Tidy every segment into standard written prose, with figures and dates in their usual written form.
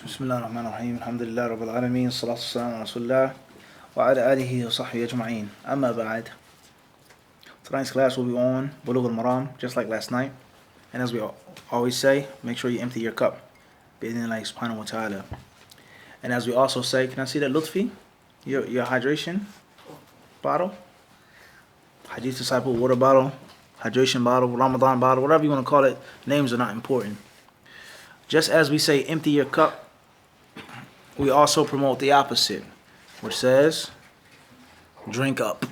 Bismillahirrahmanirrahim. Alhamdulillah Rabbil Alameen. Salatu wassalamu ala Rasulullah wa ala alihi wa sahbihi ajma'een. Amma ba'd. Tonight's class will be on Bulugh-Maram, just like last night. And as we always say, make sure you empty your cup. Bi-idhnillahi subhanahu wa ta'ala. And as we also say, can I see that Lutfi? Your hydration bottle? Hadithdisciple water bottle, hydration bottle, Ramadan bottle, whatever you want to call it. Names are not important. Just as we say empty your cup, we also promote the opposite, which says drink up.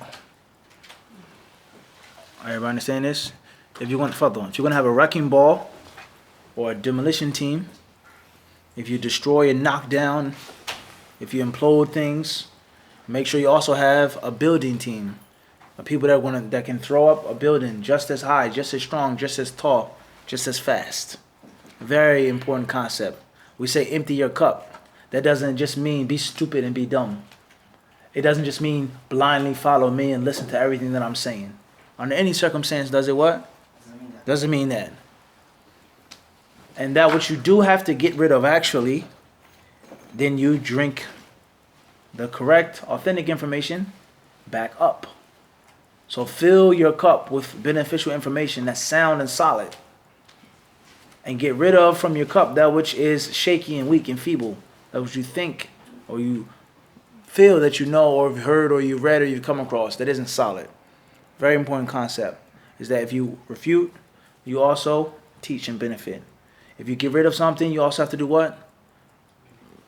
Everybody understand this? If you're going to have a wrecking ball or a demolition team, if you destroy and knock down, if you implode things, make sure you also have a building team, of people that can throw up a building just as high, just as strong, just as tall, just as fast. Very important concept. We say empty your cup. That doesn't just mean be stupid and be dumb. It doesn't just mean blindly follow me and listen to everything that I'm saying. Under any circumstance, does it what? Doesn't mean that. And that which you do have to get rid of actually, then you drink the correct, authentic information back up. So fill your cup with beneficial information that's sound and solid. And get rid of from your cup that which is shaky and weak and feeble. That which you think or you feel that you know or have heard or you've read or you've come across that isn't solid. Very important concept is that if you refute, you also teach and benefit. If you get rid of something, you also have to do what?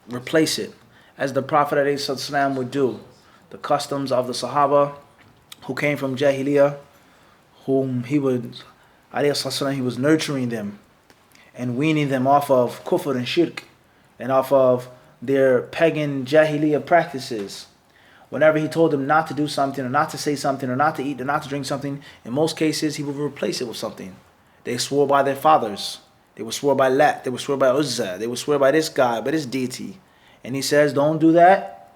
Replace it. As the Prophet ﷺ would do. The customs of the Sahaba who came from Jahiliyyah, whom he was nurturing them and weaning them off of kufr and shirk and off of their pagan Jahiliyyah practices. Whenever he told them not to do something or not to say something or not to eat or not to drink something, in most cases he would replace it with something. They swore by their fathers. They would swear by Lat. They would swear by Uzza. They would swear by this guy, by this deity. And he says, don't do that,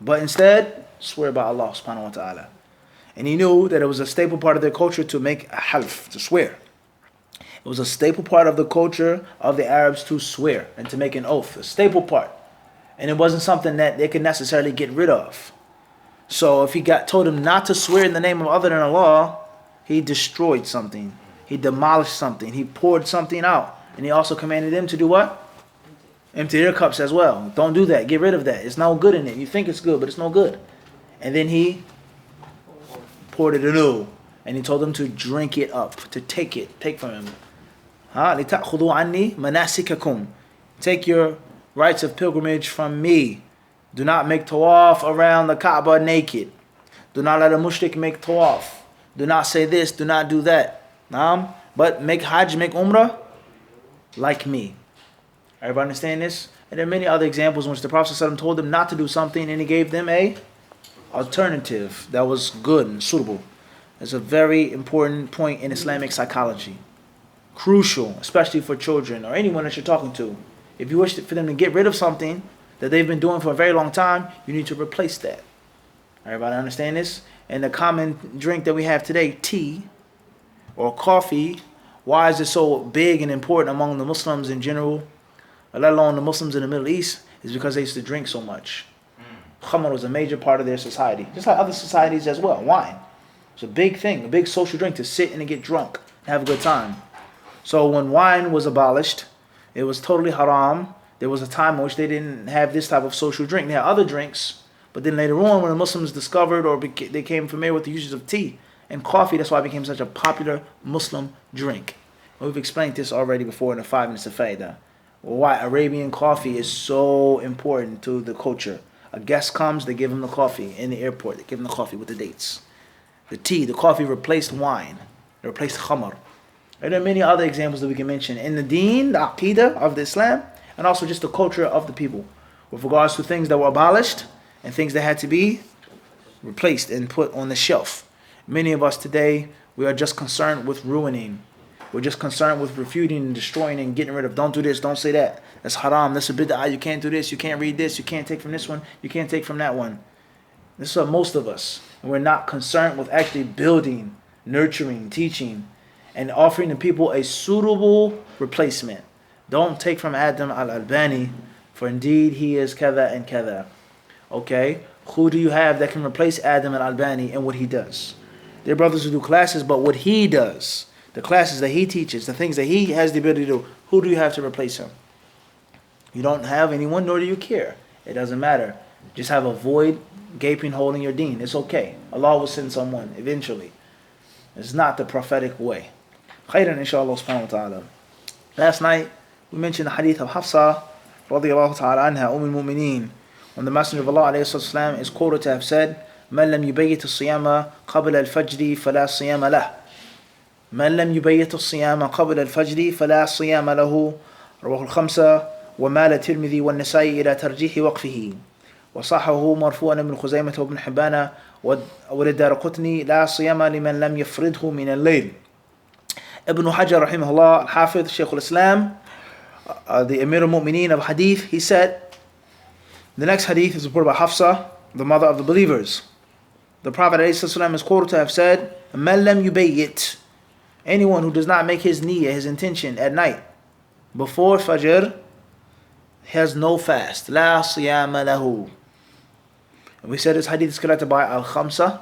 but instead swear by Allah subhanahu wa ta'ala. And he knew that it was a staple part of their culture to make a half, to swear. It was a staple part of the culture of the Arabs to swear and to make an oath, a staple part. And it wasn't something that they could necessarily get rid of. So if he told him not to swear in the name of other than Allah, he destroyed something. He demolished something. He poured something out. And he also commanded them to do what? Empty their cups as well. Don't do that. Get rid of that. It's no good in it. You think it's good, but it's no good. And then he poured it anew. And he told them to drink it up, to take from him. لِتَأْخُذُوا عَنِّي مَنَاسِكَكُمْ. Take your rites of pilgrimage from me. Do not make tawaf around the Kaaba naked. Do not let a mushrik make tawaf. Do not say this, do not do that. But make hajj, make umrah like me. Everybody understand this? And there are many other examples in which the Prophet ﷺ told them not to do something and he gave them a alternative that was good and suitable. It's a very important point in Islamic psychology. Crucial, especially for children or anyone that you're talking to. If you wish for them to get rid of something that they've been doing for a very long time, you need to replace that. Everybody understand this? And the common drink that we have today, tea or coffee, why is it so big and important among the Muslims in general, let alone the Muslims in the Middle East, is because they used to drink so much. Khamr was a major part of their society, just like other societies as well. Wine. It's a big thing, a big social drink to sit and get drunk and have a good time. So when wine was abolished, it was totally haram. There was a time in which they didn't have this type of social drink. They had other drinks, but then later on when the Muslims discovered or they became familiar with the uses of tea and coffee, that's why it became such a popular Muslim drink. And we've explained this already before in the 5 minutes of Faidah. Why Arabian coffee is so important to the culture. A guest comes, they give him the coffee in the airport. They give him the coffee with the dates. The tea, the coffee replaced wine. It replaced khamr. And there are many other examples that we can mention in the deen, the aqidah of the Islam, and also just the culture of the people with regards to things that were abolished and things that had to be replaced and put on the shelf. Many of us today, we are just concerned with ruining. We're just concerned with refuting and destroying and getting rid of. Don't do this, don't say that. That's haram, that's a bid'ah, you can't do this, you can't read this, you can't take from this one, you can't take from that one. This is what most of us. And we're not concerned with actually building, nurturing, teaching, and offering the people a suitable replacement. Don't take from Adam al-Albani, for indeed he is kada and kada. Okay? Who do you have that can replace Adam al-Albani and what he does? There are brothers who do classes, but what he does, the classes that he teaches, the things that he has the ability to do, who do you have to replace him? You don't have anyone, nor do you care. It doesn't matter. Just have a void, gaping hole in your deen. It's okay. Allah will send someone eventually. It's not the prophetic way. Khairan, inshallah, subhanahu wa ta'ala. Last night, we mentioned the hadith of Hafsa, radiyallahu ta'ala anha, al-Mu'mineen, when the Messenger of Allah, alayhi salam, is quoted to have said, من لم يبيت الصيام قبل الفجر فلا صيام له. من لم يبيت الصيام قبل الفجر فلا صيام له. رواه الخمسة ومال الترمذي والنسائي إلى ترجيح وقفه. وصحه مرفوعا ابن خزيمة وابن حبان وللدارقطني لا صيام لمن لم يفرده من الليل. Ibn Hajar rahimahullah, al-Hafidh, Shaykh al-Islam, the Amir al-Mu'mineen of Hadith, he said, the next hadith is reported by Hafsa, the mother of the believers. The Prophet ﷺ is quoted to have said, مَنْ لَمْ يُبَيِّتْ, anyone who does not make his niyyah, his intention at night, before Fajr, has no fast. لَا صِيَامَ لَهُ. And we said this hadith is collected by Al-Khamsa.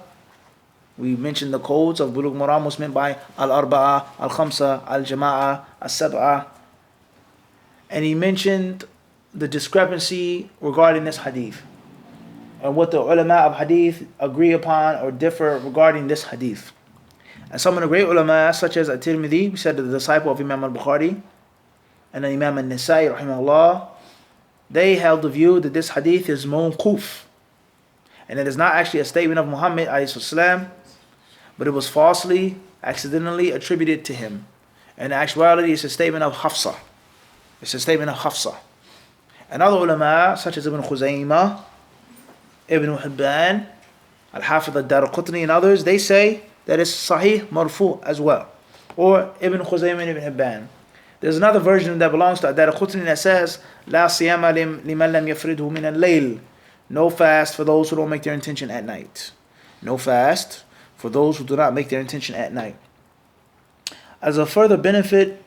We mentioned the codes of Bulugh-Maram was meant by Al-Arba'a, Al-Khamsa, Al-Jama'a, Al-Sab'a. And he mentioned the discrepancy regarding this hadith, and what the ulama of hadith agree upon or differ regarding this hadith. And some of the great ulama, such as At-Tirmidhi, we said the disciple of Imam al-Bukhari, and Imam al-Nasa'i, rahimahullah, they held the view that this hadith is mawquf, and it is not actually a statement of Muhammad ﷺ, but it was falsely, accidentally attributed to him. In actuality, it's a statement of Hafsa. It's a statement of Hafsa. And other ulama, such as Ibn Khuzaymah, Ibn Hibban, Al-Hafidh al-Darqutni, and others, they say that it's Sahih Marfu as well. Or Ibn Khuzaymah and Ibn Hibban. There's another version that belongs to Darqutni that says, La siyama liman lam yafridhu min al-layl. No fast for those who don't make their intention at night. No fast for those who do not make their intention at night. As a further benefit,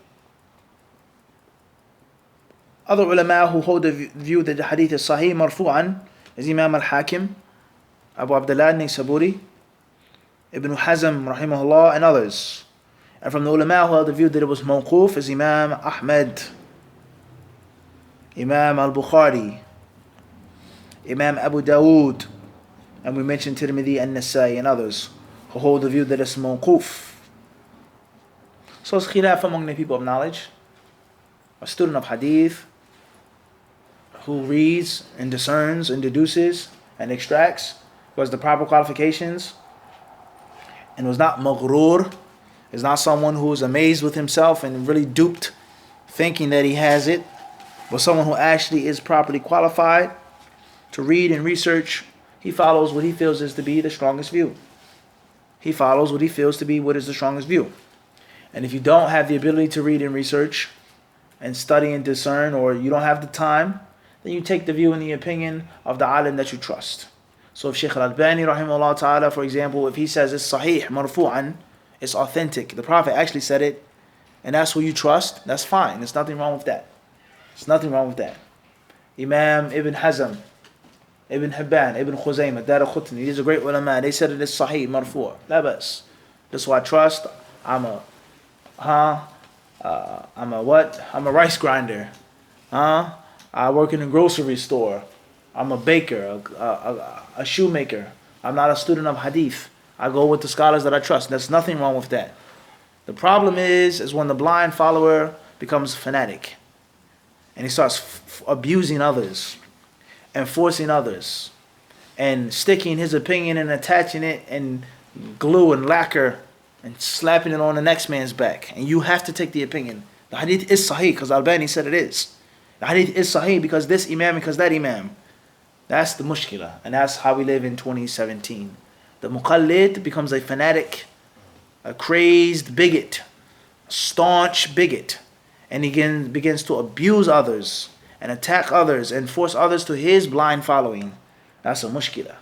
other ulama who hold the view that the hadith is Sahih Marfu'an is Imam al-Hakim, Abu Abdullah al-Naysaburi, Ibn Hazm rahimahullah, and others. And from the ulama who held the view that it was mawquf is Imam Ahmad, Imam al-Bukhari, Imam Abu Dawood, and we mentioned Tirmidhi and Nasa'i and others who hold the view that it's mawquf. So it's khilaf among the people of knowledge. A student of hadith who reads and discerns and deduces and extracts, who has the proper qualifications, and was not maghrur, is not someone who is amazed with himself and really duped, thinking that he has it, but someone who actually is properly qualified to read and research. He follows what he feels is to be the strongest view. He follows what he feels to be what is the strongest view. And if you don't have the ability to read and research and study and discern, or you don't have the time, then you take the view and the opinion of the alim that you trust. So if Shaykh al-Albani rahimahullah ta'ala, for example, if he says it's sahih, marfu'an, it's authentic, the Prophet actually said it, and that's who you trust, that's fine. There's nothing wrong with that. There's nothing wrong with that. Imam Ibn Hazm, Ibn Hibban, Ibn Khuzaymah, Daraqutni, these are great ulama. They said it is sahih, marfu', la bas. That's why I trust. I'm a what? I'm a rice grinder. I work in a grocery store. I'm a baker, a shoemaker. I'm not a student of hadith. I go with the scholars that I trust. There's nothing wrong with that. The problem is when the blind follower becomes fanatic and he starts abusing others and forcing others and sticking his opinion and attaching it and glue and lacquer and slapping it on the next man's back. And you have to take the opinion. The hadith is sahih because Albani said it is. The hadith is sahih because this imam, because that imam. That's the mushkila. And that's how we live in 2017. The muqallid becomes a fanatic, a crazed bigot, a staunch bigot. And he begins to abuse others and attack others and force others to his blind following. That's a mushkila.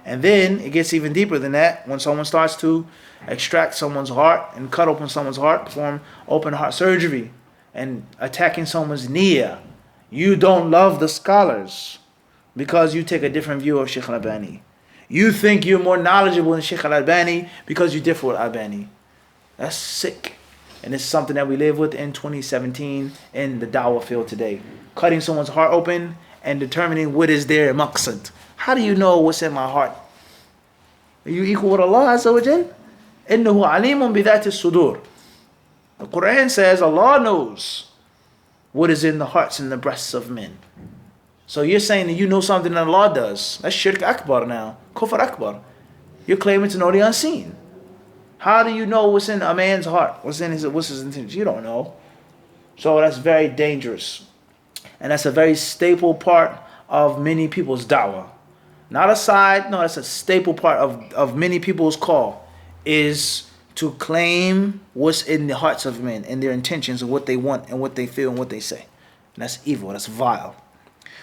And then it gets even deeper than that when someone starts to extract someone's heart and cut open someone's heart, perform open heart surgery, and attacking someone's niyyah. You don't love the scholars because you take a different view of Sheikh Al-Albani. You think you're more knowledgeable than Sheikh Al-Albani because you differ with Albani. That's sick. And it's something that we live with in 2017 in the dawah field today. Cutting someone's heart open and determining what is their maqsad. How do you know what's in my heart? Are you equal with Allah Azza wa Jal? إِنَّهُ عَلِيمٌ بِذَاتِ الصُّدُورِ. The Quran says Allah knows what is in the hearts and the breasts of men. So you're saying that you know something that Allah does. That's shirk akbar now. Kufr akbar. You're claiming to know the unseen. How do you know what's in a man's heart? What's his intentions? You don't know. So that's very dangerous. And that's a very staple part of many people's da'wah. Not a side, no, that's a staple part of many people's call, is to claim what's in the hearts of men and their intentions and what they want and what they feel and what they say. And that's evil, that's vile.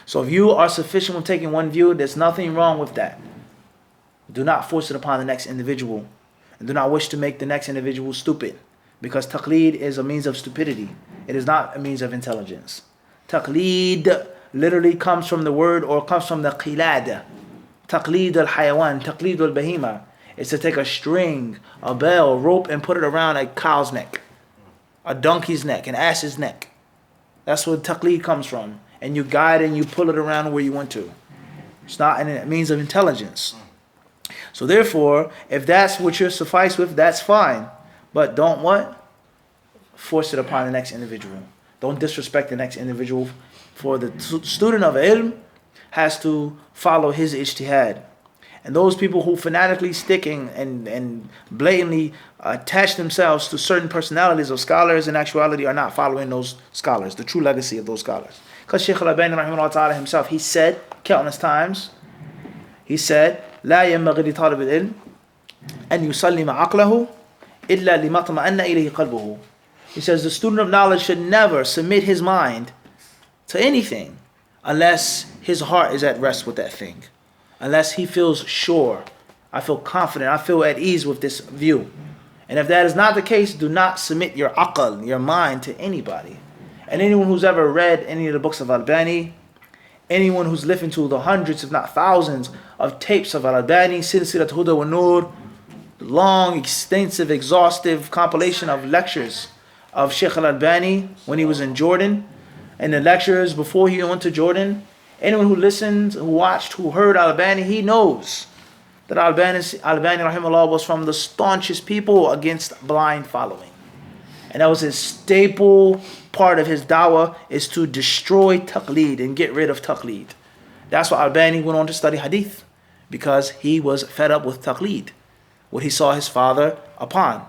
So if you are sufficient with taking one view, there's nothing wrong with that. Do not force it upon the next individual. And do not wish to make the next individual stupid. Because taqleed is a means of stupidity. It is not a means of intelligence. Taqleed literally comes from the word or comes from the qilad. Taqleed al-hayawan, taqleed al-bahima. It's to take a string, a bell, rope, and put it around a cow's neck, a donkey's neck, an ass's neck. That's where taqleed comes from. And you guide and you pull it around where you want to. It's not a means of intelligence. So therefore, if that's what you're suffice with, that's fine. But don't what? Force it upon the next individual. Don't disrespect the next individual. For the student of ilm has to follow his ijtihad. And those people who fanatically sticking and blatantly attach themselves to certain personalities of scholars in actuality are not following those scholars, the true legacy of those scholars. Because Shaykh Al-Albani rahimahullah ta'ala himself, he said countless times, he said, لا ينبغي لطالب العلم أن يسلم عقله إلا لما طمأن إليه قلبه. He says the student of knowledge should never submit his mind to anything unless his heart is at rest with that thing. Unless he feels sure, I feel confident, I feel at ease with this view. And if that is not the case, do not submit your aql, your mind, to anybody. And anyone who's ever read any of the books of Albani, anyone who's listened to the hundreds, if not thousands, of tapes of Albani, Silsilat Huda wa Nur, the long, extensive, exhaustive compilation of lectures of Shaykh Al-Albani when he was in Jordan, and the lectures before he went to Jordan. Anyone who listened, who watched, who heard Al-Albani, he knows that Al-Albani rahimahullah was from the staunchest people against blind following. And that was his staple part of his dawah, is to destroy taqleed and get rid of taqleed. That's why Al-Albani went on to study hadith, because he was fed up with taqleed, what he saw his father upon,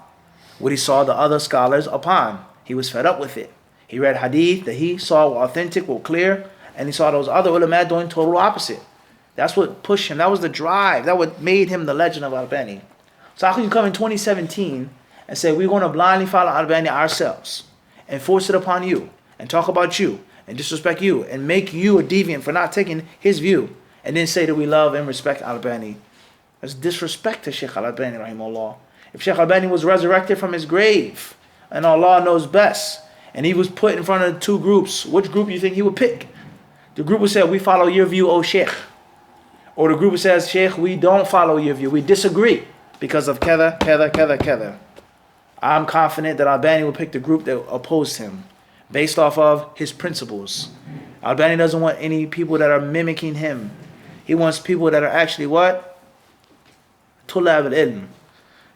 what he saw the other scholars upon. He was fed up with it. He read hadith that he saw were authentic, were clear, and he saw those other ulama doing total opposite. That's what pushed him. That was the drive. That what made him the legend of Albani. So how can you come in 2017 and say we're going to blindly follow Albani ourselves and force it upon you and talk about you and disrespect you and make you a deviant for not taking his view, and then say that we love and respect Albani? That's disrespect to Shaykh Al-Albani rahimahullah. If Shaykh Al-Albani was resurrected from his grave, and Allah knows best, and he was put in front of two groups, which group do you think he would pick? The group would say, we follow your view, O Sheikh. Or the group says, Sheikh, we don't follow your view. We disagree because of kada, kada, kada, kada. I'm confident that Albani will pick the group that opposed him based off of his principles. Albani doesn't want any people that are mimicking him. He wants people that are actually what? Tulab al-ilm.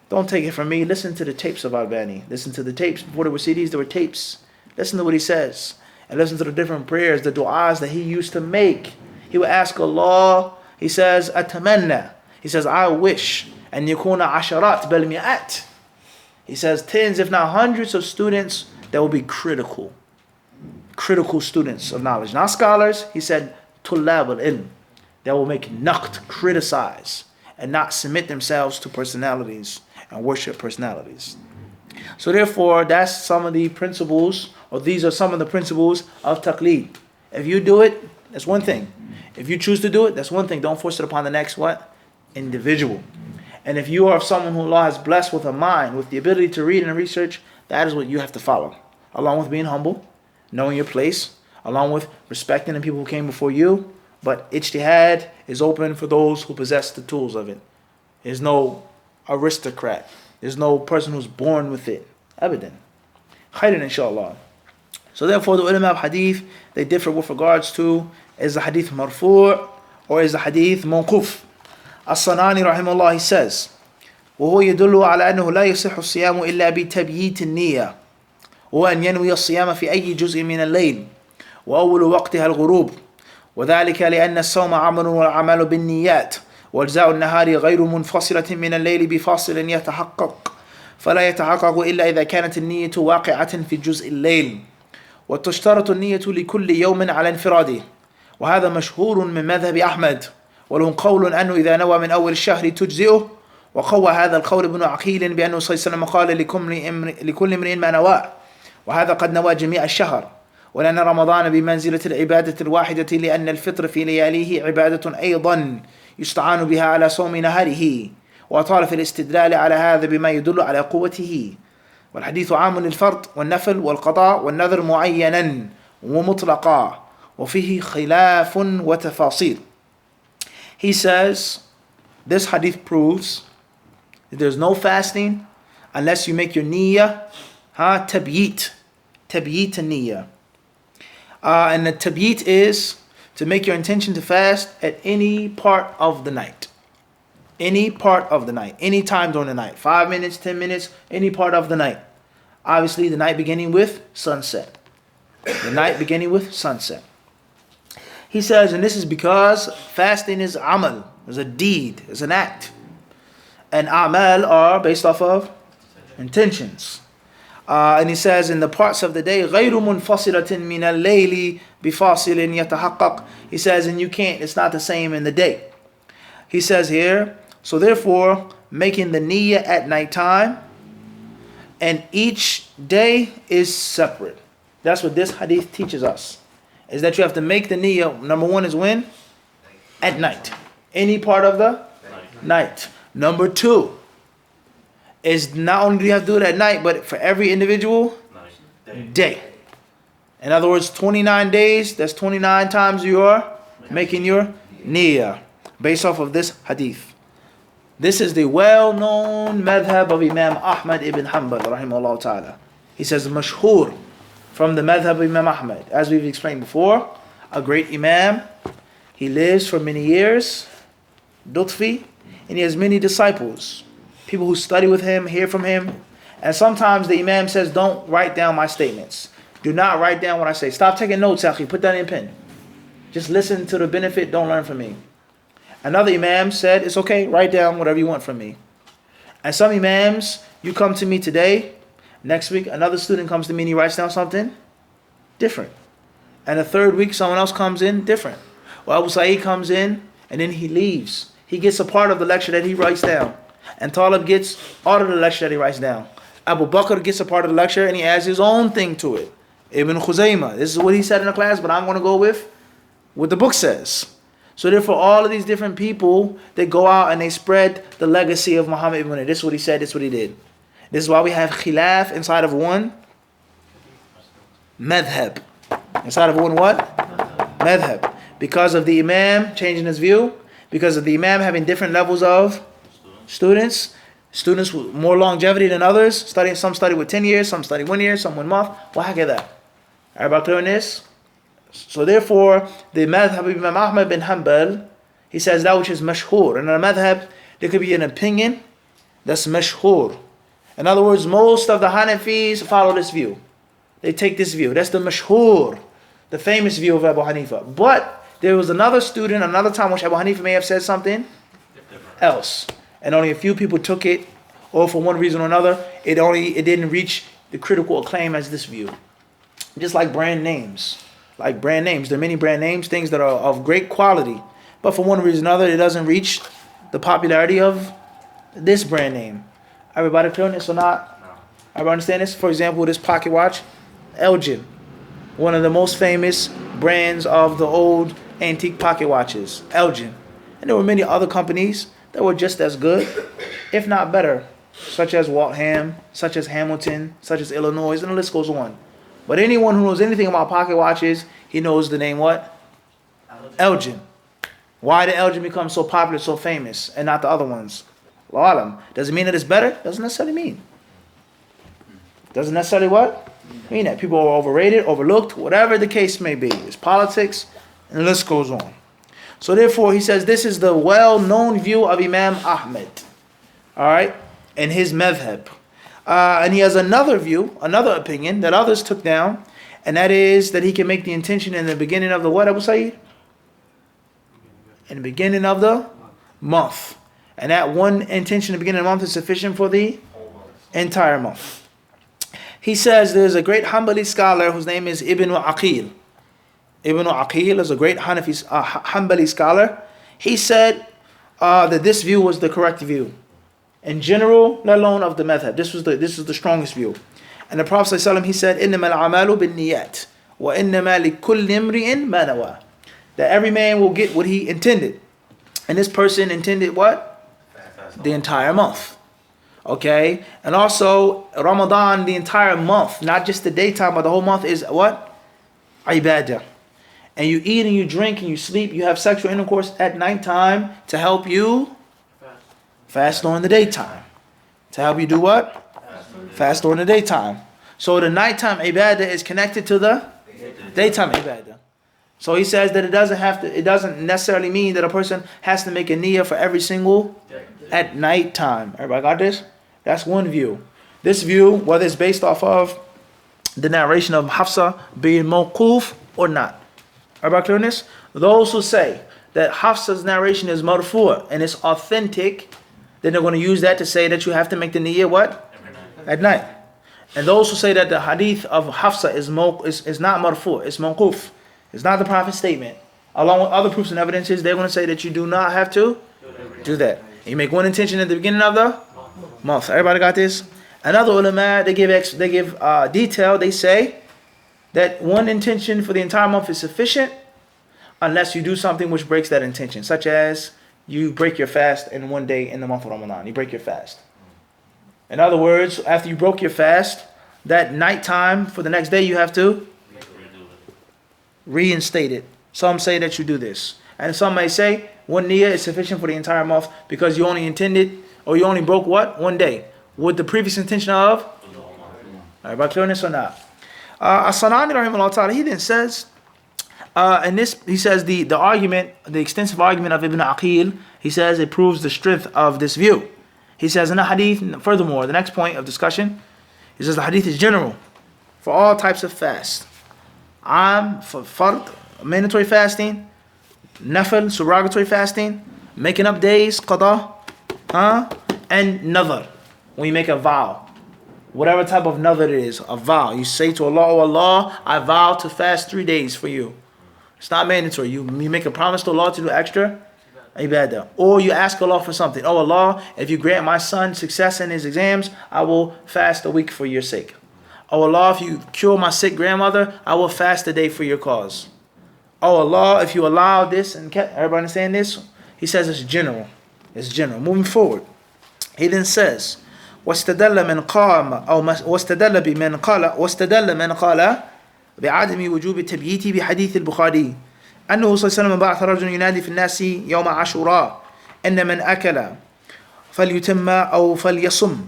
Don't take it from me. Listen to the tapes of Albani. Listen to the tapes. Before there were CDs, there were tapes. Listen to what he says. And listen to the different prayers, the du'as that he used to make. He would ask Allah, he says, Atamanna. He says, I wish. And yakuna asharat bal mi'at. He says, tens, if not hundreds of students that will be critical. Critical students of knowledge. Not scholars. He said, tullab al-ilm. That will make naqt, criticize, and not submit themselves to personalities and worship personalities. So therefore, that's some of the principles, or these are some of the principles of taqleed. If you do it, that's one thing. If you choose to do it, that's one thing. Don't force it upon the next what? Individual. And if you are someone who Allah has blessed with a mind, with the ability to read and research, that is what you have to follow. Along with being humble, knowing your place, along with respecting the people who came before you. But ijtihad is open for those who possess the tools of it. There's no aristocrat. There's no person who's born with it. Abadan. Khairan, inshallah. So therefore, the ulama of hadith, they differ with regards to, is the hadith marfu' or is the hadith mawquf. As-Sanani rahimahullah, he says, وهو يدل على أنه لا يصح الصيام إلا بتبييت النية وأن ينوي الصيام في أي جزء من الليل وأول وقتها الغروب وذلك لأن الصوم عمل والعمل بالنيات وأجزاء النهار غير منفصلة من الليل بفاصل يتحقق فلا يتحقق إلا إذا كانت النية واقعة في جزء الليل وتشترط النية لكل يوم على انفراده وهذا مشهور من مذهب أحمد ولهم قول أنه إذا نوى من أول الشهر تجزئه وقوى هذا القول ابن عقيل بأنه صلى الله عليه وسلم قال لكل امرئ ما نواه وهذا قد نوى جميع الشهر ولأن رمضان بمنزلة العبادة الواحدة لأن الفطر في لياليه عبادة أيضا يستعان بها على صوم نهاره وأطال في الاستدلال على هذا بما يدل على قوته والحديث عام للفرض والنفل والقضاء والنذر معينا ومطلقا وفيه خلاف وتفاصيل. He says this hadith proves that there's no fasting unless you make your niyyah tabyit niyyah. And the tabyit is to make your intention to fast at any part of the night. Any part of the night. Any time during the night. 5 minutes, 10 minutes, any part of the night. Obviously, the night beginning with sunset. The night beginning with sunset. He says, and this is because fasting is amal, is a deed, is an act. And amal are based off of intentions. And he says, in the parts of the day, غَيْرُ مُنْفَصِلَةٍ مِنَ اللَّيْلِ بِفَاصِلٍ يَتَحَقَّقٍ. He says, and you can't, it's not the same in the day. He says here, so therefore, making the niyyah at nighttime, and each day is separate. That's what this hadith teaches us. Is that you have to make the niyyah, number one is when? At night. Any part of the night. Number two is not only do you have to do it at night, but for every individual day. In other words, 29 days, that's 29 times you are making your niyyah based off of this hadith. This is the well-known madhab of Imam Ahmad ibn Hanbal rahimahullah ta'ala. He says mashhur from the madhab of Imam Ahmad. As we've explained before, a great imam. He lives for many years, Lutfi, and he has many disciples. People who study with him, hear from him. And sometimes the imam says, don't write down my statements. Do not write down what I say. Stop taking notes, Akhi. Put that in a pen. Just listen to the benefit. Don't learn from me. Another imam said, it's okay. Write down whatever you want from me. And some imams, you come to me today. Next week, another student comes to me and he writes down something different. And the third week, someone else comes in different. Well, Abu Sa'id comes in and then he leaves. He gets a part of the lecture that he writes down. And Talib gets all of the lecture that he writes down. Abu Bakr gets a part of the lecture and he adds his own thing to it. Ibn Khuzaymah, this is what he said in the class, but I'm going to go with what the book says. So therefore, all of these different people, they go out and they spread the legacy of Muhammad ibn This is what he said, this is what he did. This is why we have khilaf inside of one madhab. Inside of one what? Madhab. Because of the imam changing his view, because of the imam having different levels of students with more longevity than others, some study with 10 years, some study 1 year, some 1 month. Why get that? Everybody clear on this? So therefore, the madhab of Imam Ahmad bin Hanbal, he says that which is mashhur. In a madhab, there could be an opinion that's mashhur. In other words, most of the Hanafis follow this view. They take this view. That's the mashhur, the famous view of Abu Hanifa. But there was another student, another time which Abu Hanifa may have said something else. And only a few people took it, or for one reason or another, it didn't reach the critical acclaim as this view. Just like brand names. Like brand names. There are many brand names, things that are of great quality. But for one reason or another, it doesn't reach the popularity of this brand name. Everybody clear on this or not? Everybody understand this? For example, this pocket watch, Elgin. One of the most famous brands of the old antique pocket watches. Elgin. And there were many other companies that were just as good, if not better. Such as Waltham, such as Hamilton, such as Illinois, and the list goes on. But anyone who knows anything about pocket watches, he knows the name what? Elgin. Why did Elgin become so popular, so famous, and not the other ones? Alam. Does it mean that it's better? Doesn't necessarily mean. Doesn't necessarily what? Mean that people are overrated, overlooked, whatever the case may be. It's politics, and the list goes on. So therefore, he says this is the well-known view of Imam Ahmed. All right? And his madhab. And he has another view, another opinion that others took down, and that is that he can make the intention in the beginning of the what, Abu Sayyid? In the beginning of the month. And that one intention in the beginning of the month is sufficient for the entire month. He says there's a great Hanbali scholar whose name is Ibn Aqil. Ibn Aqil is a great Hanbali scholar. He said that this view was the correct view. In general, let alone of the madhab. This is the strongest view. And the Prophet ﷺ, he said, إِنَّمَا الْعَمَالُ بِالنِّيَّاتِ وَإِنَّمَا لِكُلِّ امْرِئٍ مَا نَوَى. That every man will get what he intended. And this person intended what? The entire month. Okay? And also, Ramadan, the entire month, not just the daytime, but the whole month is what? Ibadah. And you eat and you drink and you sleep, you have sexual intercourse at nighttime to help you fast during the daytime. To help you do what? Fast during the daytime. So the nighttime ibadah is connected to the daytime ibadah. So he says that it doesn't necessarily mean that a person has to make a niyyah for every single at nighttime. Everybody got this? That's one view. This view, whether it's based off of the narration of Hafsa being mawquf or not. Everybody clear on this? Those who say that Hafsa's narration is marfu' and it's authentic, then they're going to use that to say that you have to make the niyyah what? At night. And those who say that the hadith of Hafsa is not marfu', it's mawquf. It's not the Prophet's statement. Along with other proofs and evidences, they're going to say that you do not have to do that. You make one intention at the beginning of the month. Everybody got this? Another ulama, they give detail. They say that one intention for the entire month is sufficient unless you do something which breaks that intention, such as you break your fast in one day in the month of Ramadan. You break your fast. In other words, after you broke your fast, that nighttime for the next day you have to reinstate it. Some say that you do this. And some may say one niyyah is sufficient for the entire month because you only intended, or you only broke what? One day. With the previous intention of? Everybody clear on this or not? As-Sanani rahimahullah ta'ala, he then says, and this, he says the argument, the extensive argument of Ibn Aqil, he says it proves the strength of this view. He says in the hadith, furthermore, the next point of discussion, he says the hadith is general for all types of fast. For fard, mandatory fasting, nafil, surrogatory fasting, making up days, qada, and nadhr, when you make a vow. Whatever type of nadhr it is, a vow. You say to Allah, oh Allah, I vow to fast 3 days for you. It's not mandatory. You make a promise to Allah to do extra ibadah. Or you ask Allah for something. Oh Allah, if you grant my son success in his exams, I will fast a week for your sake. Oh Allah, if you cure my sick grandmother, I will fast a day for your cause. Oh Allah, if you allow this, and everybody understand this? He says it's general. It's general. Moving forward. He then says, واستدل من قال بعدم وجوب التبييت بحديث البخاري أنه صلى الله عليه وسلم بعث رجل ينادي في الناس يوم عاشوراء أن من أكل فليتم أو فليصم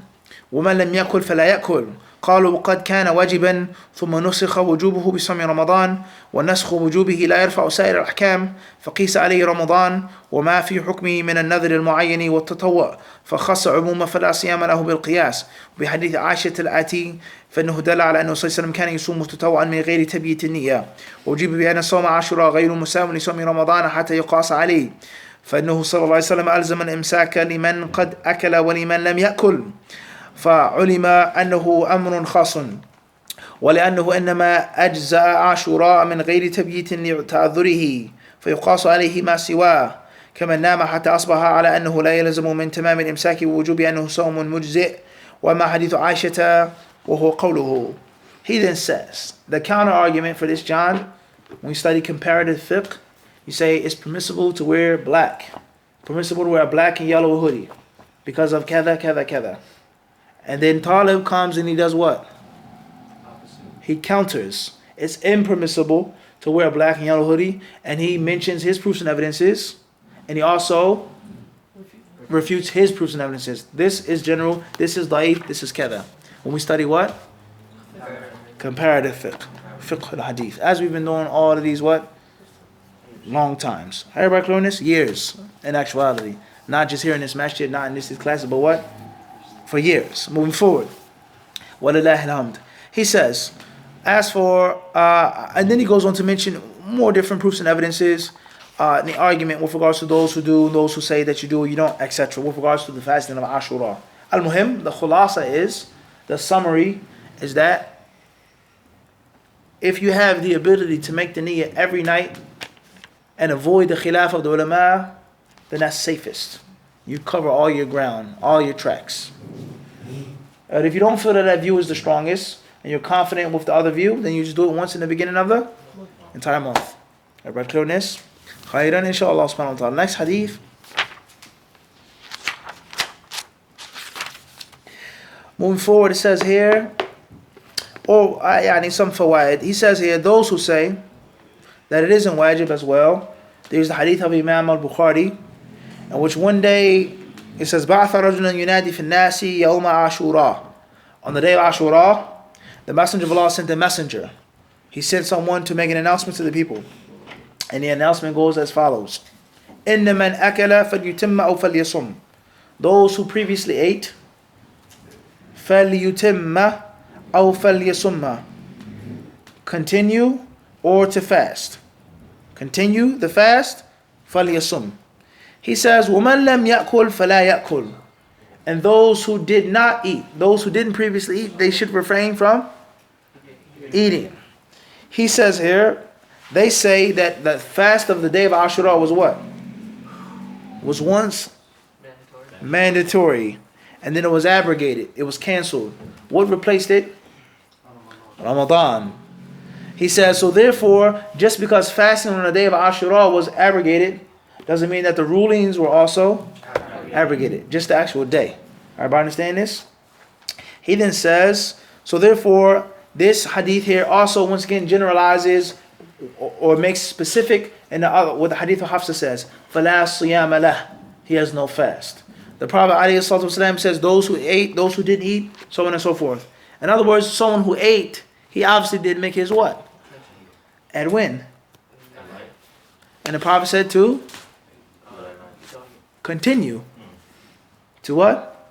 ومن لم يأكل فلا يأكل. قالوا وقد كان واجبا ثم نسخ وجوبه بصوم رمضان ونسخ وجوبه لا يرفع سائر الأحكام فقيس عليه رمضان وما في حكمه من النذر المعين والتطوع فخص عموما فلا صيام له بالقياس. بحديث عائشة الآتي فإنه دل على أنه صلى الله عليه وسلم كان يصوم تطوعا من غير تبييت النية وأجيب بأن صوم عاشوراء غير مساوٍ لصوم رمضان حتى يقاس عليه فإنه صلى الله عليه وسلم ألزم الإمساك لمن قد أكل ولمن لم يأكل فعلم أنه أمر خاص ولأنه إنما أجزأ عاشوراء من غير تبييت لتعذره فيقاس عليه ما سواه كمن نام حتى أصبح على أنه لا يلزم من تمام الإمساك ووجوب أنه صوم مجزئ وما حديث عائشة وهو قوله. He then says, the counter argument for this, John, when you study comparative fiqh, you say it's permissible to wear black. Permissible to wear a black and yellow hoodie because of kada, kada, kada. And then Talib comes and he does what? he counters. It's impermissible to wear a black and yellow hoodie, and he mentions his proofs and evidences, and he also refutes his proofs and evidences. This is general, this is da'if, this is kada. When we study what? Comparative fiqh al-hadith. As we've been doing all of these what? Long times. Everybody clear on this? Years, in actuality. Not just here in this masjid, not in this classes, but what? For years. Moving forward. Walillahi alhamd. He says, as for, and then he goes on to mention more different proofs and evidences, the argument with regards to those who do, those who say that you do, you don't, etc. With regards to the fasting of Ashura. Al-Muhim, the khulasa is, the summary is that if you have the ability to make the niyyah every night and avoid the khilaf of the ulama, then that's safest. You cover all your ground, all your tracks. And if you don't feel that that view is the strongest, and you're confident with the other view, then you just do it once in the beginning of the entire month. Everybody clear on this? Khairan, inshallah subhanahu wa ta'ala. Next hadith. Moving forward, it says here, I need some fawaid. He says here, those who say that it isn't wajib as well, there's the hadith of Imam al-Bukhari, in which one day it says, بَعْثَ رَجُلًا يُنَادِي فِي النَّاسِ يَوْمَ عَاشُورَا. On the day of Ashura, the Messenger of Allah sent a messenger. He sent someone to make an announcement to the people. And the announcement goes as follows. إِنَّ مَنْ أَكَلَ فَلْيُتِمَّ أَوْ فَلْيَصُمْ. Those who previously ate, فَلْيُتِمَّ أَوْ فَلْيَصُمَّ. Continue or to fast. Continue the fast, فَلْيَصُمْ. He says, وَمَنْ لَمْ يَأْكُلْ فَلَا يَأْكُلْ. And those who did not eat, those who didn't previously eat, they should refrain from eating. He says here, they say that the fast of the day of Ashura was what? Was once mandatory. And then it was abrogated. It was canceled. What replaced it? Ramadan. He says, so therefore, just because fasting on the day of Ashura was abrogated, doesn't mean that the rulings were also abrogated. Just the actual day. Everybody understand this? He then says, so therefore, this hadith here also once again generalizes or makes specific in the other, what the hadith of Hafsa says, فَلَا صِيَامَ لَهُ. He has no fast. The Prophet ﷺ says those who ate, those who didn't eat, so on and so forth. In other words, someone who ate, he obviously did make his what? At when? And the Prophet said to continue. To what?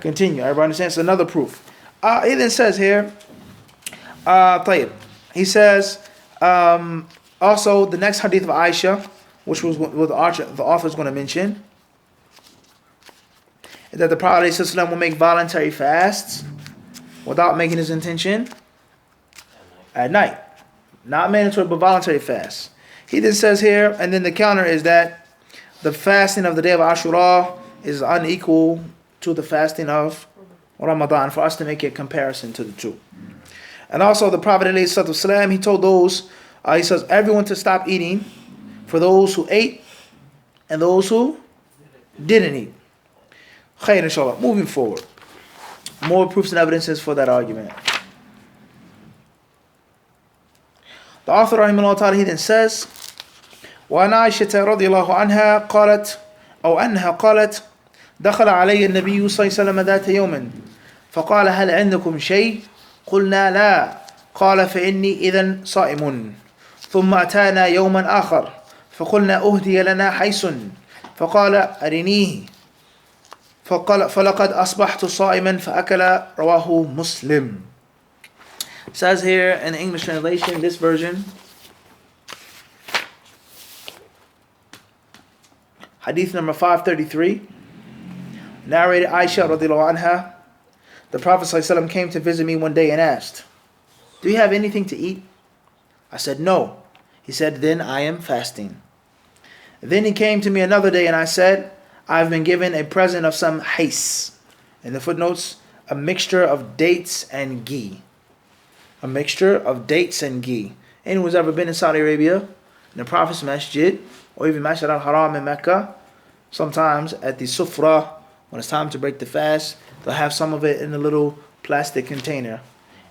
Continue. Everybody understands? It's another proof. He then says here, طيب. He says, also the next hadith of Aisha, which was what the author is going to mention, is that the Prophet ﷺ will make voluntary fasts without making his intention at night. Not mandatory, but voluntary fast. He then says here, and then the counter is that the fasting of the day of Ashura is unequal to the fasting of Ramadan, for us to make a comparison to the two. And also the Prophet ﷺ, he told those, he says, everyone to stop eating for those who ate and those who didn't eat. Khair, inshallah. Moving forward. More proofs and evidences for that argument. The author rahimahullah ta'ala, he then says, وعن عائشة رضي الله عنها قالت أو أنها قالت دخل علي النبي صلى الله عليه وسلم ذات يوم فقال هل عندكم شيء قلنا لا قال فإني إذن صائم ثم أتانا يوما آخر فقلنا أهدي لنا حيث فقال أرنيه فقال فلقد أصبحت صائما فأكل رواه مسلم. It says here in the English translation, this version, hadith number 533, narrated Aisha radiallahu anha, the Prophet ﷺ came to visit me one day and asked, do you have anything to eat? I said, no. He said, then I am fasting. Then he came to me another day and I said, I've been given a present of some hais. In the footnotes, a mixture of dates and ghee. A mixture of dates and ghee. Anyone who's ever been in Saudi Arabia, in the Prophet's Masjid, or even Masjid al-Haram in Mecca, sometimes at the sufra, when it's time to break the fast, they'll have some of it in a little plastic container.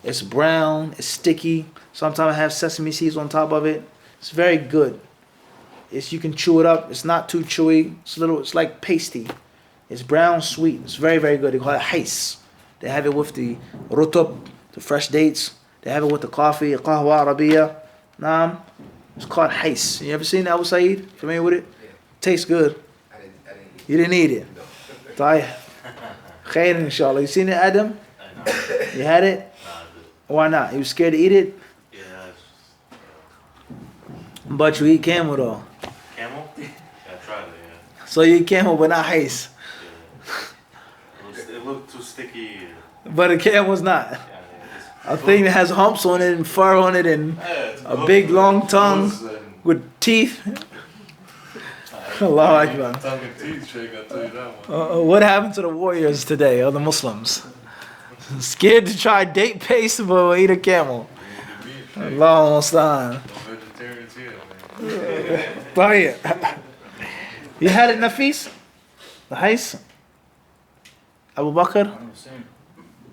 It's brown. It's sticky. Sometimes it has sesame seeds on top of it. It's very good. You can chew it up. It's not too chewy. It's like pasty. It's brown, sweet. It's very, very good. They call it hais. They have it with the rutub, the fresh dates. They have it with the coffee, qahwa arabiya. It's called hais. You ever seen that, Abu Saeed? Familiar with it? Yeah. Tastes good. I didn't eat it. You didn't eat it. No. Tayyib. Khair inshallah. You seen it, Adam? You had it? Why not? You was scared to eat it? Yeah. But you eat camel though. Camel? Yeah, I tried it, yeah. So you eat camel but not hais. It looked too sticky. But a camel's not. Yeah, A thing that has humps on it and fur on it and a big long tongue with teeth. Allahu Akbar. Tongue and teeth shake, I'll tell you that one. What happened to the warriors today, or the Muslims? Scared to try date paste but eat a camel. Allahu Musta'an. No vegetarians here, man. Tayyib. You had it, Nafis? The hais? Abu Bakr?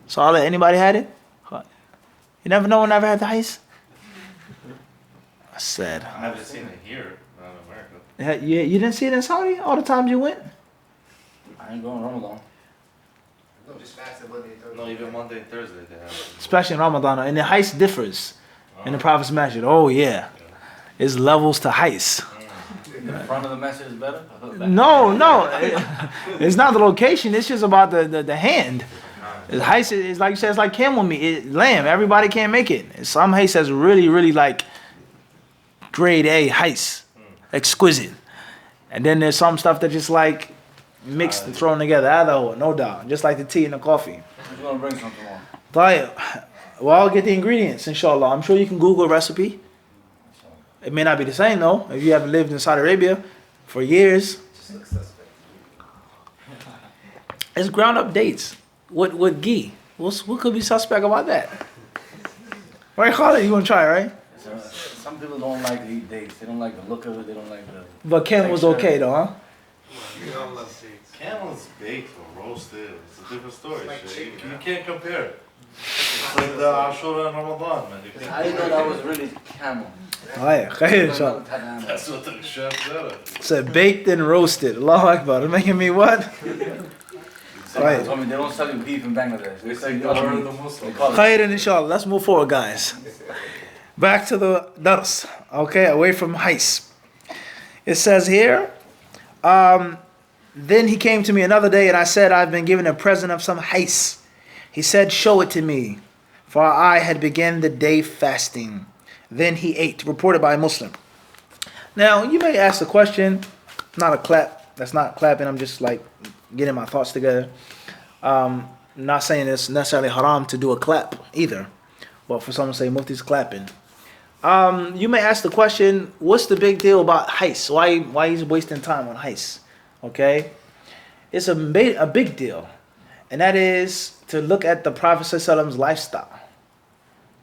Saleh, anybody had it? You never know when I ever had the hais? I said. I haven't seen it here, not in America. You didn't see it in Saudi all the times you went? I ain't going Ramadan. No, just fasted Monday and Thursday. No, even Monday and Thursday they have it. Especially in Ramadan. And the hais differs in the Prophet's masjid. Oh yeah. It's levels to hais. The front of the message is better? No. It's not the location. It's just about the hand. It's hais is like you said, it's like camel meat. Lamb. Everybody can't make it. Some hais that's really, really like grade A hais. Exquisite. And then there's some stuff that just like mixed and thrown together. Either, no doubt. Just like the tea and the coffee. I'm just gonna bring some tomorrow. Tayyib. Well, I'll get the ingredients, inshallah. I'm sure you can Google a recipe. It may not be the same though. If you haven't lived in Saudi Arabia for years. Just looks suspect. It's ground up dates. With ghee. What could be suspect about that? Right, Khalid? You want to try, right? Some people don't like to eat dates. They don't like the look of it. They don't like the... But camel's okay though, huh? Camel's baked or roasted. It's a different story. It's like shit. chicken, You huh? can't compare it. It's like the Ashura and Ramadan, man. You I didn't know that was really camel. Oh yeah, khair, inshallah. That's what the chef said. It said baked and roasted. Allahu Akbar. It's making me what? Somebody told me they don't sell you beef in Bangladesh. They sell you other meat. They call it... Khair, inshallah. Let's move forward, guys. Back to the dars. Okay, away from hais. It says here, then he came to me another day and I said, I've been given a present of some hais. He said, show it to me, for I had begun the day fasting. Then he ate, reported by a Muslim. Now, you may ask the question, not a clap, that's not clapping, I'm just like getting my thoughts together. Not saying it's necessarily haram to do a clap either. But for someone to say Mufti's clapping. You may ask the question, what's the big deal about hais? Why he's wasting time on hais? Okay? It's a big deal. And that is to look at the Prophet ﷺ's lifestyle.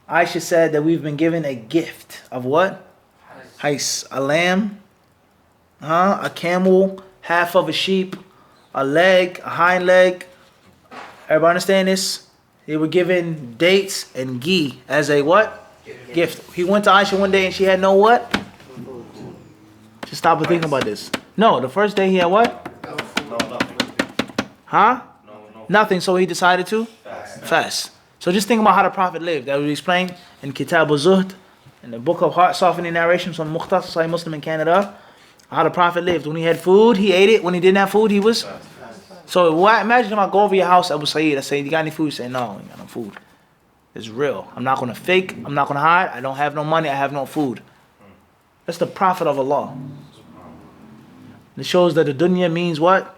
Aisha said that we've been given a gift of what? Hais. A lamb, a camel, half of a sheep, a leg, a hind leg. Everybody understand this? They were given dates and ghee as a what? Gift. He went to Aisha one day and she had no what? Just stop and think about this. No, the first day he had what? No, nothing. Huh? No. Nothing, so he decided to? Fast. So just think about how the Prophet lived. That was explained in Kitab Zuhd, in the book of heart softening narrations from Mukhtasar Sahih Muslim in Canada. How the Prophet lived. When he had food, he ate it. When he didn't have food, he was... So imagine if I go over your house, Abu Saeed, I say, you got any food? You say, no, I ain't got no food. It's real. I'm not going to fake. I'm not going to hide. I don't have no money. I have no food. That's the Prophet of Allah. It shows that the dunya means what?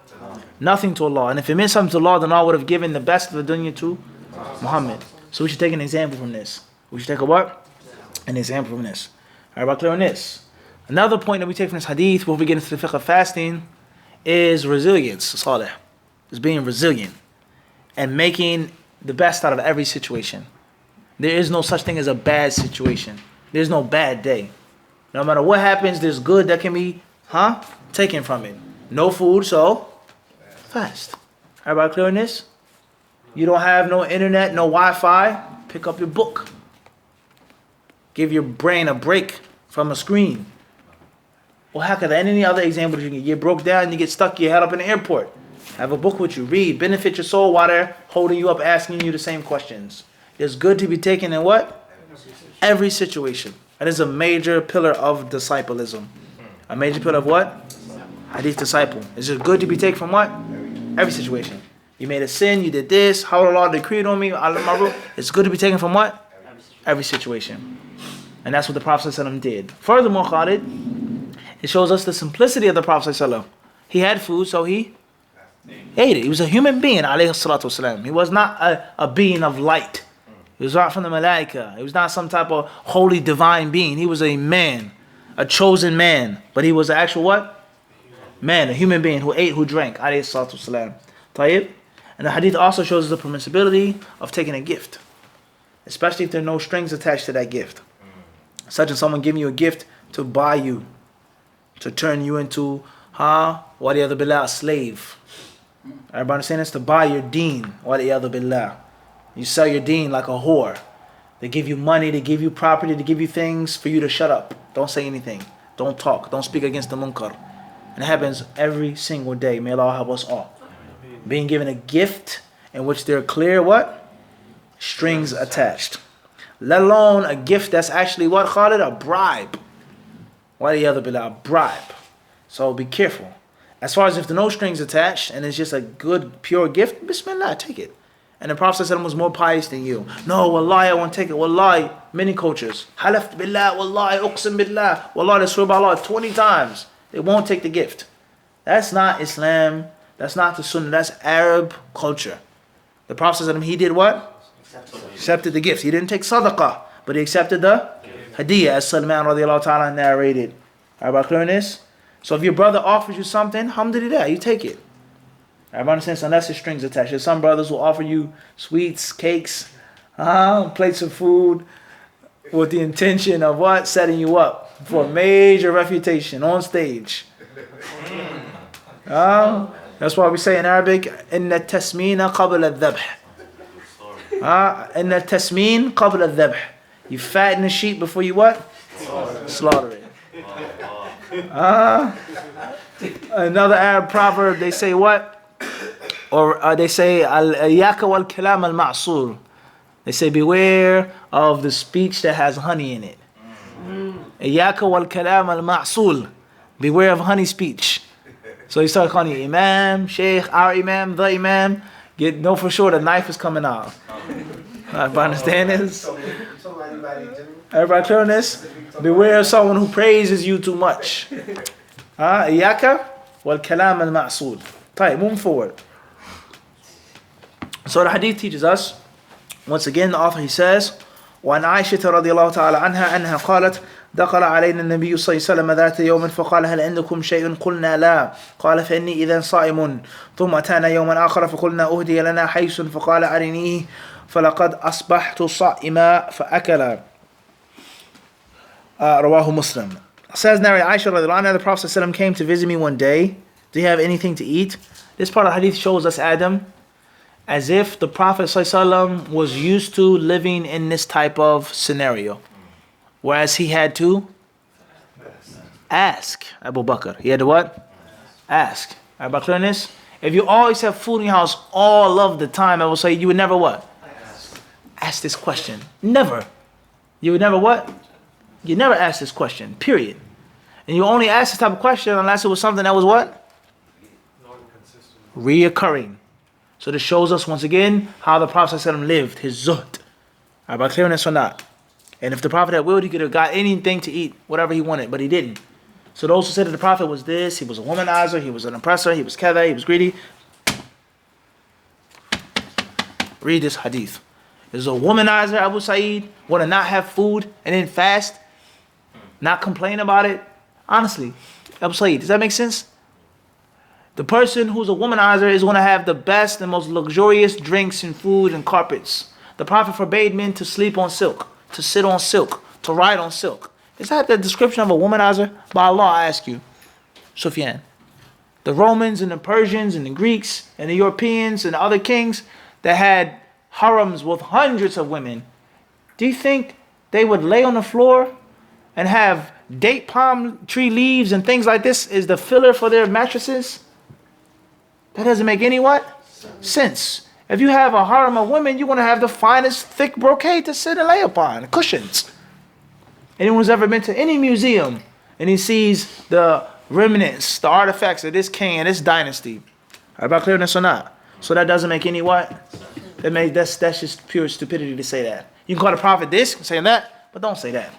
Nothing to Allah. And if it meant something to Allah, then Allah would have given the best of the dunya to Muhammad. So we should take an example from this. We should take a what? An example from this. Everybody clear on this? Another point that we take from this hadith before we get into the fiqh of fasting is resilience. Salih. Is being resilient and making the best out of every situation. There is no such thing as a bad situation. There's no bad day. No matter what happens, there's good that can be taken from it. No food, so fast. Everybody clear on this? You don't have no internet, no Wi-Fi, Pick up your book. Give your brain a break from a screen. Or how could any other example you can get broke down, you get stuck, you head up in the airport. Have a book with you, read, benefit your soul while they're holding you up, asking you the same questions. It's good to be taken in what? Every situation. That is a major pillar of disciplism. A major pillar of what? Hadith disciple. Is it good to be taken from what? Every situation. You made a sin, you did this, how the Lord decreed on me, it's good to be taken from what? Every situation. And that's what the Prophet ﷺ did. Furthermore, Khalid, it shows us the simplicity of the Prophet ﷺ. He had food, so he ate it. He was a human being, alayhi salatu wasalam. He was not a being of light. He was not from the Malaika. He was not some type of holy divine being. He was a man, a chosen man. But he was an actual what? Man, a human being who ate, who drank, alayhi salatu wasalam. Tayyib? And the hadith also shows the permissibility of taking a gift. Especially if there are no strings attached to that gift. Such as someone giving you a gift to buy you. To turn you into, waliyadu billah, a slave. Everybody understand this? To buy your deen, waliyadu billah. You sell your deen like a whore. They give you money, they give you property, they give you things for you to shut up. Don't say anything. Don't talk. Don't speak against the munkar. And it happens every single day. May Allah help us all. Being given a gift in which there are clear what? Strings attached. Let alone a gift that's actually what, Khalid? A bribe. Waliyadu billah, a bribe. So be careful. As far as if there are no strings attached and it's just a good, pure gift, bismillah, take it. And the Prophet ﷺ was more pious than you. No, wallahi, I won't take it. Wallahi, many cultures. Halaft billah, wallahi, uqsim billah. Wallahi, they swear by Allah 20 times. They won't take the gift. That's not Islam. That's not the Sunnah. That's Arab culture. The Prophet ﷺ, he did what? Accepted the gift. He didn't take sadaqah, but he accepted the hadiyah, as Salman radiallahu ta'ala narrated. Everybody clear on this? So if your brother offers you something, alhamdulillah, you take it. Everybody understands? Unless there's strings attached. There's some brothers who offer you sweets, cakes, plates of food with the intention of what? Setting you up for a major refutation on stage. That's why we say in Arabic, إِنَّ التَّسْمِينَ قَبْلَ الذَّبْحِ. إِنَّ التَّسْمِينَ قَبْلَ الذَّبْحِ. You fatten the sheep before you what? Slaughter it. Another Arab proverb, they say what? Or they say, Al-Yaka wal-Kalam al-Ma'sul. They say, beware of the speech that has honey in it. Yaka wal-Kalam al-Ma'sul. Beware of honey speech. So you start calling you Imam, Sheikh, our Imam, the Imam. Know for sure the knife is coming out. Everybody understand this? Everybody clear on this? Beware of someone who praises you too much. Iyaka wal kalam al ma'sul. Right, moving forward. So the hadith teaches us, once again the author he says, وعن عائشة رضي الله تعالى عنها أنها قالت دخل علينا النبي صلى الله عليه وسلم ذات يوم فقال هل عندكم شيء قلنا لا قال فإني إذا صائم ثم أتانا يوما آخر فقلنا أهدي لنا حيث فقال أرنيه فلقد أصبحت صائما فأكل رواه Muslim. Says narrated Aisha رضي الله عنها, the Prophet ﷺ came to visit me one day. Do you have anything to eat? This part of the hadith shows us Adam as if the Prophet ﷺ was used to living in this type of scenario. Whereas he had to ask Abu Bakr. He had to what? Ask. Everybody clear on this? If you always have food in your house all of the time, I will say you would never what? Ask this question. Never. You would never what? You never ask this question, period. And you only ask this type of question unless it was something that was what? Reoccurring. So this shows us once again how the Prophet ﷺ lived, his zuhd. Everybody clear on this or not? And if the Prophet had willed, he could have got anything to eat, whatever he wanted, but he didn't. So those who said that the Prophet was this, he was a womanizer, he was an oppressor, he was kada, he was greedy. Read this hadith. There's a womanizer, Abu Sa'id, want to not have food and then fast, not complain about it. Honestly, Abu Sa'id, does that make sense? The person who's a womanizer is going to have the best and most luxurious drinks and food and carpets. The Prophet forbade men to sleep on silk, to sit on silk, to ride on silk. Is that the description of a womanizer? By Allah, I ask you, Sufyan. The Romans and the Persians and the Greeks and the Europeans and the other kings that had harems with hundreds of women, Do you think they would lay on the floor and have date palm tree leaves and things like this is the filler for their mattresses? That doesn't make any what? Sense. If you have a harem of women, you want to have the finest thick brocade to sit and lay upon, cushions. Anyone who's ever been to any museum and he sees the remnants, the artifacts of this king and this dynasty. About clearness or not? So that doesn't make any what? That's just pure stupidity to say that. You can call the prophet this, say that, but don't say that.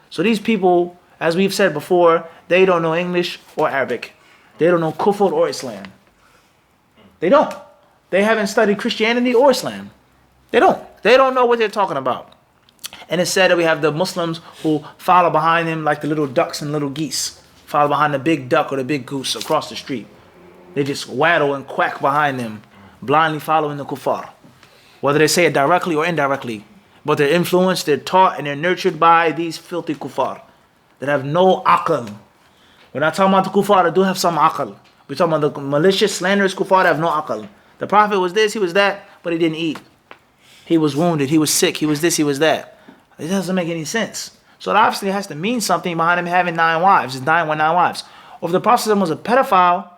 So these people, as we've said before, they don't know English or Arabic. They don't know Kufr or Islam. They don't. They haven't studied Christianity or Islam. They don't. They don't know what they're talking about. And it's said that we have the Muslims who follow behind them like the little ducks and little geese. Follow behind the big duck or the big goose across the street. They just waddle and quack behind them, blindly following the kuffar. Whether they say it directly or indirectly. But they're influenced, they're taught, and they're nurtured by these filthy kuffar that have no aql. We're not talking about the kuffar that do have some aql. We're talking about the malicious, slanderous kuffar that have no aql. The prophet was this, he was that, but he didn't eat. He was wounded, he was sick, he was this, he was that. It doesn't make any sense. So it obviously has to mean something behind him having 9 wives. It's dying with 9 wives. Or if the prophet was a pedophile,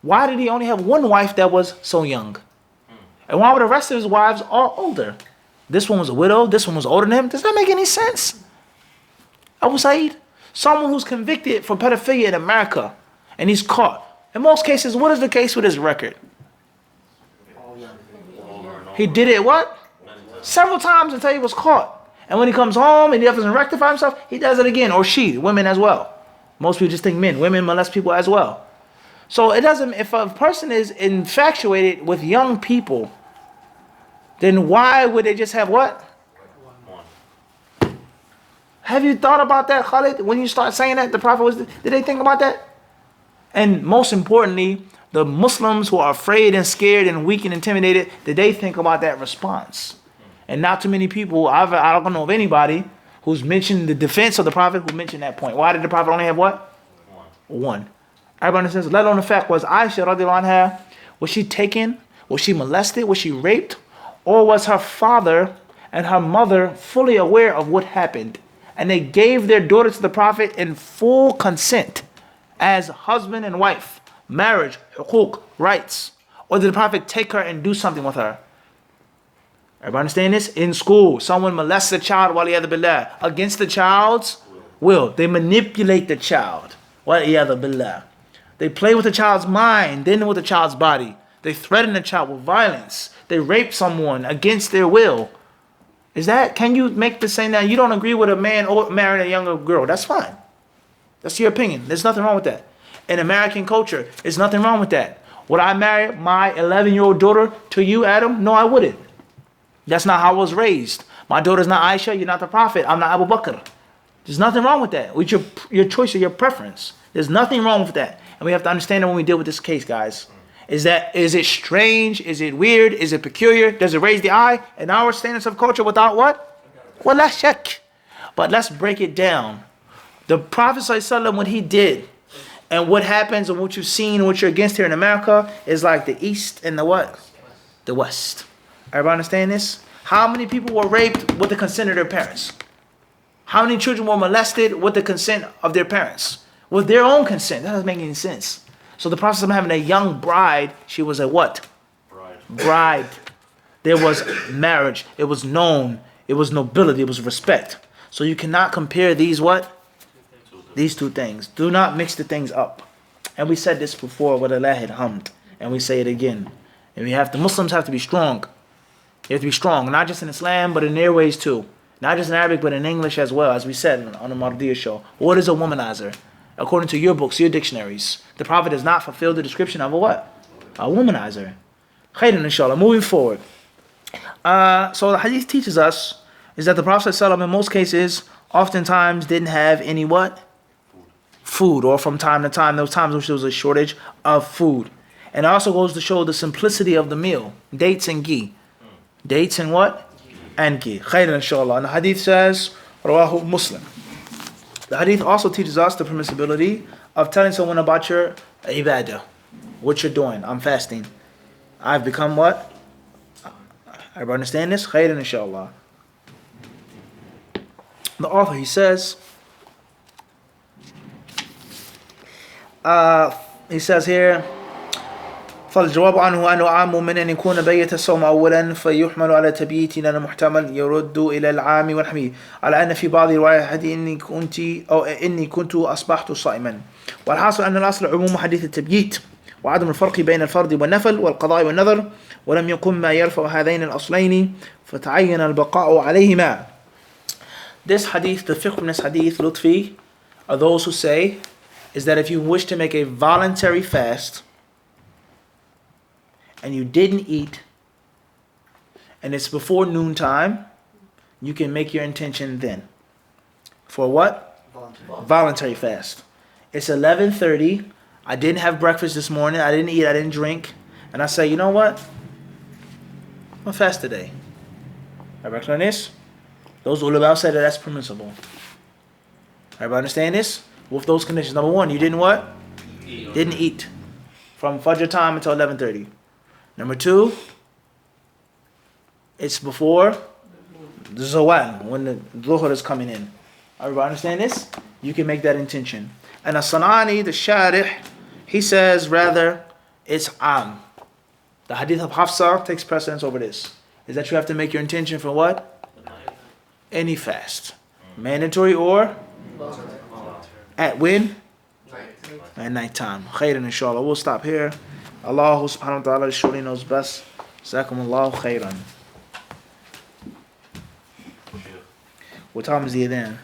why did he only have 1 wife that was so young? And why were the rest of his wives all older? This one was a widow, this one was older than him. Does that make any sense? Abu Said, someone who's convicted for pedophilia in America, and he's caught. In most cases, what is the case with his record? He did it what? Several times until he was caught. And when he comes home and he doesn't rectify himself, he does it again. Or she, women as well. Most people just think men. Women molest people as well. So it doesn't, if a person is infatuated with young people, then why would they just have what? Have you thought about that, Khalid? When you start saying that, the Prophet was, did they think about that? And most importantly, the Muslims who are afraid and scared and weak and intimidated, did they think about that response? And not too many people, I don't know of anybody who's mentioned the defense of the Prophet who mentioned that point. Why did the Prophet only have what? One. Everybody says, let alone the fact was Aisha radiallahu anha, was she taken? Was she molested? Was she raped? Or was her father and her mother fully aware of what happened? And they gave their daughter to the Prophet in full consent as husband and wife, marriage, hukuk, rights. Or did the Prophet take her and do something with her? Everybody understand this? In school, someone molests a child, waliyadhu billah, against the child's will. They manipulate the child, waliyadhu billah. They play with the child's mind, then with the child's body. They threaten the child with violence. They rape someone against their will. Can you make the same now? You don't agree with a man or marrying a younger girl. That's fine. That's your opinion. There's nothing wrong with that. In American culture, there's nothing wrong with that. Would I marry my 11-year-old daughter to you, Adam? No, I wouldn't. That's not how I was raised. My daughter's not Aisha, you're not the Prophet, I'm not Abu Bakr. There's nothing wrong with that. With your choice or your preference. There's nothing wrong with that. And we have to understand that when we deal with this case, guys. Is it strange? Is it weird? Is it peculiar? Does it raise the eye in our standards of culture without what? Well, let's check. But let's break it down. The Prophet ﷺ, what he did, and what happens and what you've seen and what you're against here in America is like the East and the what? The West. Everybody understand this? How many people were raped with the consent of their parents? How many children were molested with the consent of their parents? With their own consent. That doesn't make any sense. So the Prophet having a young bride, she was a what? Bride. There was marriage. It was known. It was nobility. It was respect. So you cannot compare these what? These two things. Do not mix the things up. And we said this before with Allahid Hamd. And we say it again. And Muslims have to be strong. You have to be strong. Not just in Islam, but in their ways too. Not just in Arabic, but in English as well. As we said on the Mardiya show. What is a womanizer? According to your books, your dictionaries, the Prophet does not fulfill the description of a what? A womanizer. Khairan inshallah. Moving forward. So the hadith teaches us is that the Prophet ﷺ in most cases oftentimes didn't have any what? Food. Or from time to time, those times which there was a shortage of food. And it also goes to show the simplicity of the meal. Dates and ghee. Dates and what? And ghee. Khairan inshallah. And the hadith says, Rawahu Muslim. The hadith also teaches us the permissibility of telling someone about your ibadah. What you're doing. I'm fasting. I've become what? Everybody understand this? Khairan inshallah. The author, he says, here, فالجواب عنه أنه عام من أن يكون بيت الصوم أولا فيحمل على تبييت لأن محتمل يرد إلى العام ونحوه على أن في بعض روايات إني كنت أصبحت صائما. والحاصل أن الأصل عموم حديث التبييت وعدم الفرق بين الفرض والنفل والقضاء والنذر، ولم يكن ما يرفع هذين الأصلين فتعين البقاء عليهما. This hadith, the fiqh from this hadith, Lutfi, are those who say is that if you wish to make a voluntary fast and you didn't eat and it's before noontime, you can make your intention then. For what? Voluntary fast. It's 11:30. I didn't have breakfast this morning. I didn't eat. I didn't drink. And I say, you know what? I'm gonna fast today. Everybody understand this? Those ulama said that that's permissible. Everybody understand this? With those conditions. Number one, you didn't what? Didn't eat from Fajr time until 11:30. Number two, it's before the Zawal, when the Dhuhr is coming in. Everybody understand this? You can make that intention. And as-Sanani, the Sharih, he says rather it's am. The hadith of Hafsa takes precedence over this. Is that you have to make your intention for what? Any fast. Mandatory or? At when? At night time. Khairan inshallah. We'll stop here. Allah subhanahu wa ta'ala surely knows best. Jazakumullahu khairan. What time is it then?